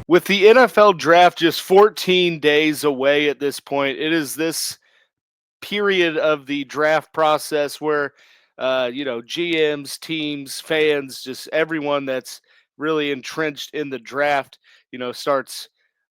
With the NFL draft just 14 days away at this point, it is this period of the draft process where GMs, teams, fans, just everyone that's really entrenched in the draft, starts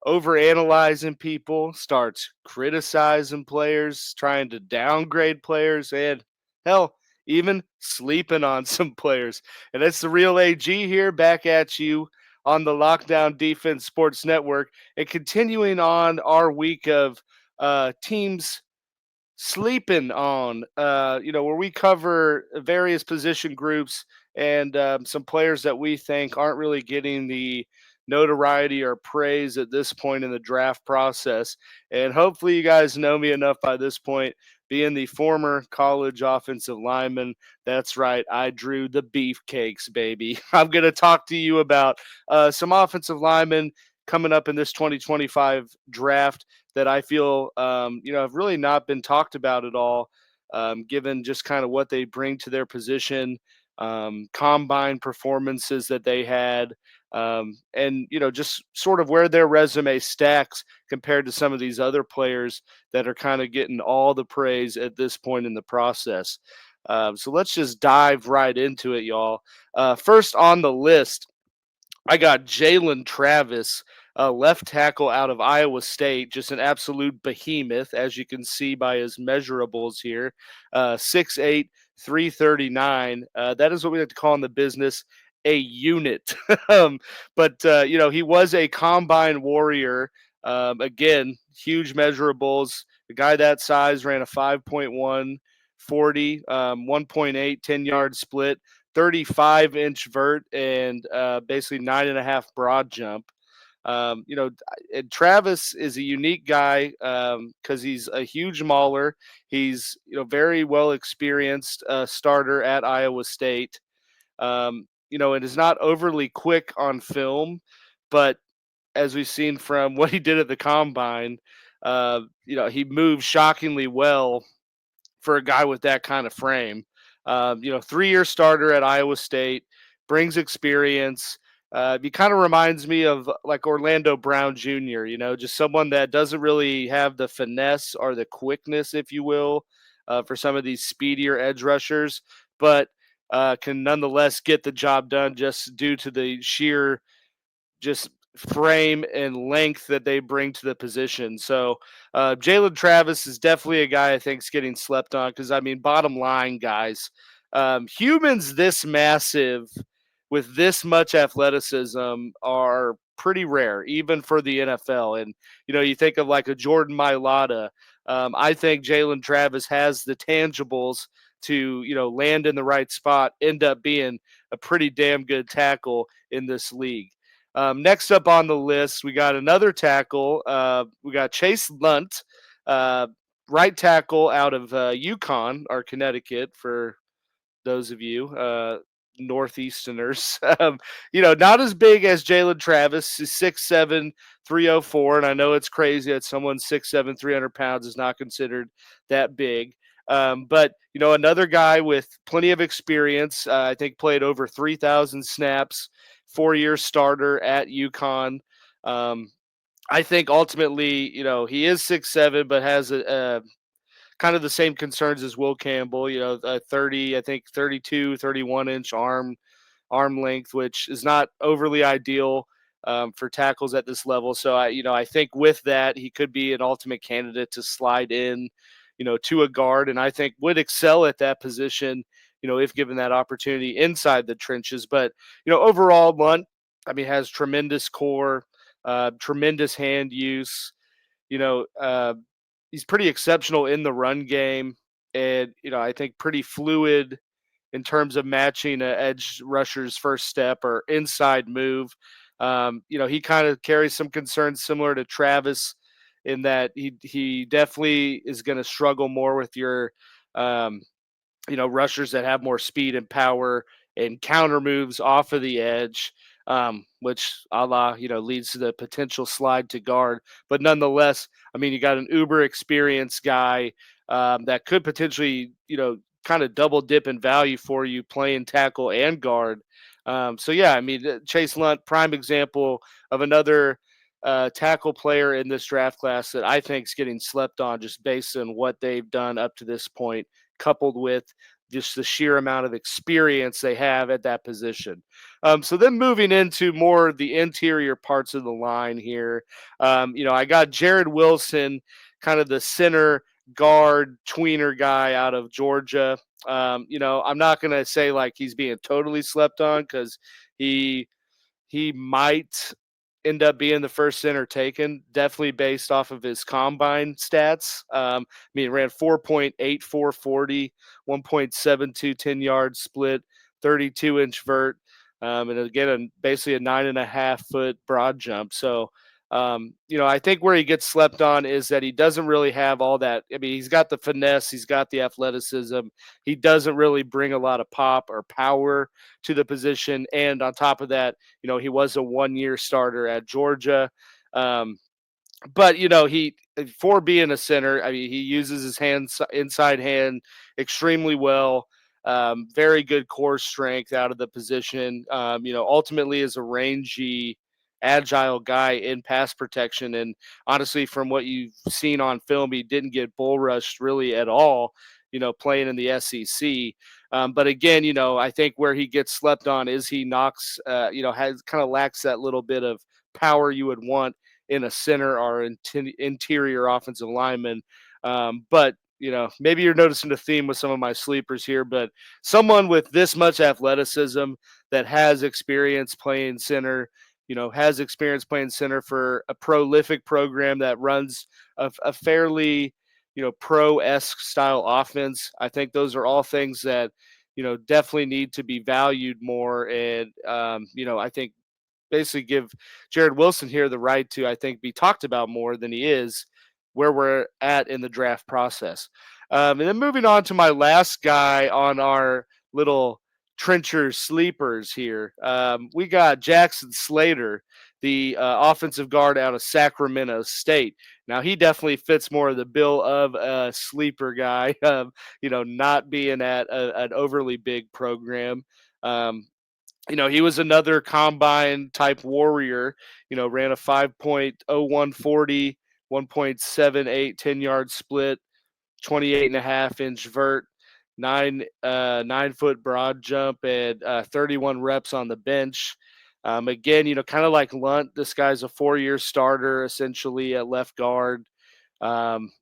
over analyzing people, starts criticizing players, trying to downgrade players, and hell, even sleeping on some players. And it's the real AG here, back at you on the Lockdown Defense Sports Network, and continuing on our week of teams sleeping on, where we cover various position groups and some players that we think aren't really getting the notoriety or praise at this point in the draft process. And hopefully, you guys know me enough by this point, being the former college offensive lineman. That's right, I drew the beefcakes, baby. I'm going to talk to you about some offensive linemen coming up in this 2025 draft that I feel, have really not been talked about at all, given just kind of what they bring to their position, combine performances that they had, and, just sort of where their resume stacks compared to some of these other players that are kind of getting all the praise at this point in the process. So let's just dive right into it, y'all. First on the list, I got Jalen Travis, left tackle out of Iowa State, just an absolute behemoth, as you can see by his measurables here. 6'8", 339. That is what we like to call in the business a unit. But he was a combine warrior. Again, huge measurables. A guy that size ran a 5.1 40, 1.8, 10-yard split. 35-inch vert and basically 9.5 broad jump. And Travis is a unique guy because he's a huge mauler. He's very well experienced starter at Iowa State. And is not overly quick on film, but as we've seen from what he did at the combine, he moves shockingly well for a guy with that kind of frame. 3-year starter at Iowa State, brings experience. He kind of reminds me of like Orlando Brown Jr., just someone that doesn't really have the finesse or the quickness, if you will, for some of these speedier edge rushers, but can nonetheless get the job done just due to the sheer just frame and length that they bring to the position. So Jalen Travis is definitely a guy I think is getting slept on because, I mean, bottom line, guys, humans this massive with this much athleticism are pretty rare, even for the NFL. And, you think of like a Jordan Mailata. I think Jalen Travis has the tangibles to, land in the right spot, end up being a pretty damn good tackle in this league. Next up on the list, we got another tackle. We got Chase Lunt, uh, right tackle out of Yukon or Connecticut for those of you Northeasterners. Not as big as Jalen Travis. He's 6'7", 304, and I know it's crazy that someone 6'7", 300 pounds is not considered that big. But another guy with plenty of experience. I think played over 3,000 snaps, 4-year starter at UConn. I think ultimately, he is 6'7", but has a kind of the same concerns as Will Campbell, 30, I think 32, 31-inch arm length, which is not overly ideal for tackles at this level. So I think with that, he could be an ultimate candidate to slide in, to a guard, and I think would excel at that position, if given that opportunity inside the trenches. But, overall, Lunt, I mean, has tremendous core, tremendous hand use, you know, uh, he's pretty exceptional in the run game, and I think pretty fluid in terms of matching a edge rusher's first step or inside move. He kind of carries some concerns similar to Travis in that he definitely is going to struggle more with your um, rushers that have more speed and power and counter moves off of the edge, which a la, leads to the potential slide to guard. But nonetheless, I mean, you got an uber experienced guy that could potentially, kind of double dip in value for you playing tackle and guard. So yeah, I mean, Chase Lunt, prime example of another tackle player in this draft class that I think is getting slept on just based on what they've done up to this point, coupled with just the sheer amount of experience they have at that position. So then moving into more of the interior parts of the line here, I got Jared Wilson, kind of the center guard tweener guy out of Georgia. I'm not going to say like he's being totally slept on because he he might end up being the first center taken, definitely based off of his combine stats. I mean, ran 4.8440, 1.72 10-yard split, 32-inch vert, and again, basically a 9.5-foot broad jump. So, I think where he gets slept on is that he doesn't really have all that. I mean, he's got the finesse, he's got the athleticism. He doesn't really bring a lot of pop or power to the position. And on top of that, he was a 1-year starter at Georgia. Um, but he for being a center, I mean, he uses his hands inside hand extremely well. Very good core strength out of the position. Ultimately is a rangy, agile guy in pass protection. And honestly, from what you've seen on film, he didn't get bull rushed really at all. Playing in the SEC. But again, I think where he gets slept on is he knocks, has kind of lacks that little bit of power you would want in a center or interior offensive lineman. But maybe you're noticing a theme with some of my sleepers here, but someone with this much athleticism that has experience playing center, has experience playing center for a prolific program that runs a fairly, pro-esque style offense. I think those are all things that, definitely need to be valued more. And, I think basically give Jared Wilson here the right to, I think, be talked about more than he is where we're at in the draft process. And then moving on to my last guy on our little trencher sleepers here, we got Jackson Slater, the offensive guard out of Sacramento State. Now he definitely fits more of the bill of a sleeper guy, not being at an overly big program. Um, he was another combine type warrior, ran a 5.0140, 1.78 10-yard split, 28.5-inch vert, 9 foot broad jump, and 31 reps on the bench. Again, kind of like Lunt, this guy's a 4-year starter essentially at left guard. Um,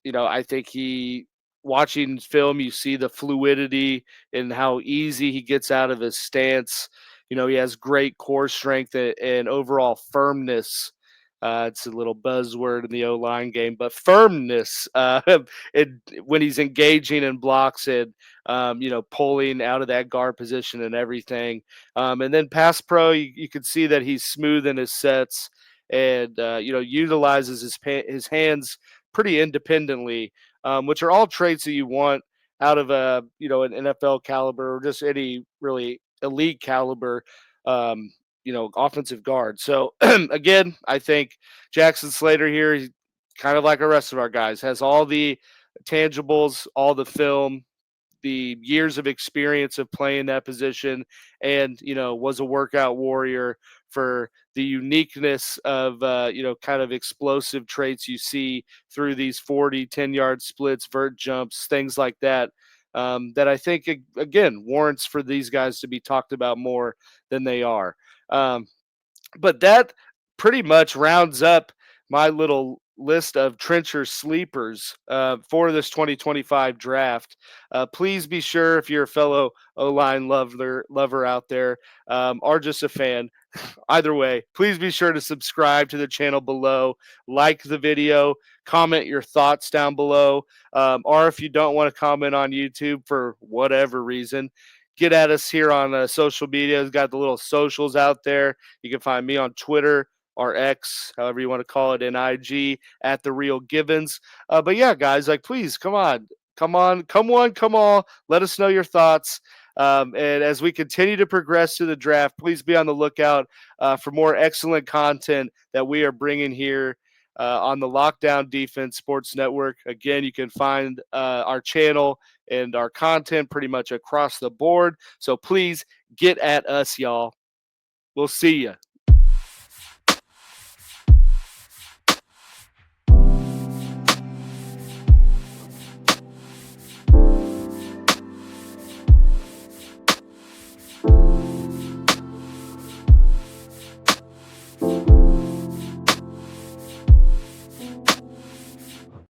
I think watching film, you see the fluidity and how easy he gets out of his stance. He has great core strength and overall firmness. It's a little buzzword in the O line game, but firmness it, when he's engaging in blocks and, pulling out of that guard position and everything. And then pass pro, you can see that he's smooth in his sets and, utilizes his hands pretty independently, which are all traits that you want out of an NFL caliber or just any really elite caliber, offensive guard. So again, I think Jackson Slater here, he's kind of like the rest of our guys, has all the tangibles, all the film, the years of experience of playing that position, and was a workout warrior for the uniqueness of kind of explosive traits you see through these 40 10-yard splits, vert jumps, things like that. That I think again warrants for these guys to be talked about more than they are. um, but that pretty much rounds up my little list of trencher sleepers for this 2025 draft. Please be sure, if you're a fellow O-line lover out there, or just a fan, either way, please be sure to subscribe to the channel below, like the video, comment your thoughts down below, or if you don't want to comment on YouTube for whatever reason, get at us here on social media. We've got the little socials out there. You can find me on Twitter or X, however you want to call it, and IG at The Real Gibbons. But yeah, guys, like, please, come on. Come on, come on, come on. Let us know your thoughts. And as we continue to progress to the draft, please be on the lookout for more excellent content that we are bringing here on the Lockdown Defense Sports Network. Again, you can find our channel and our content pretty much across the board. So please get at us, y'all. We'll see you.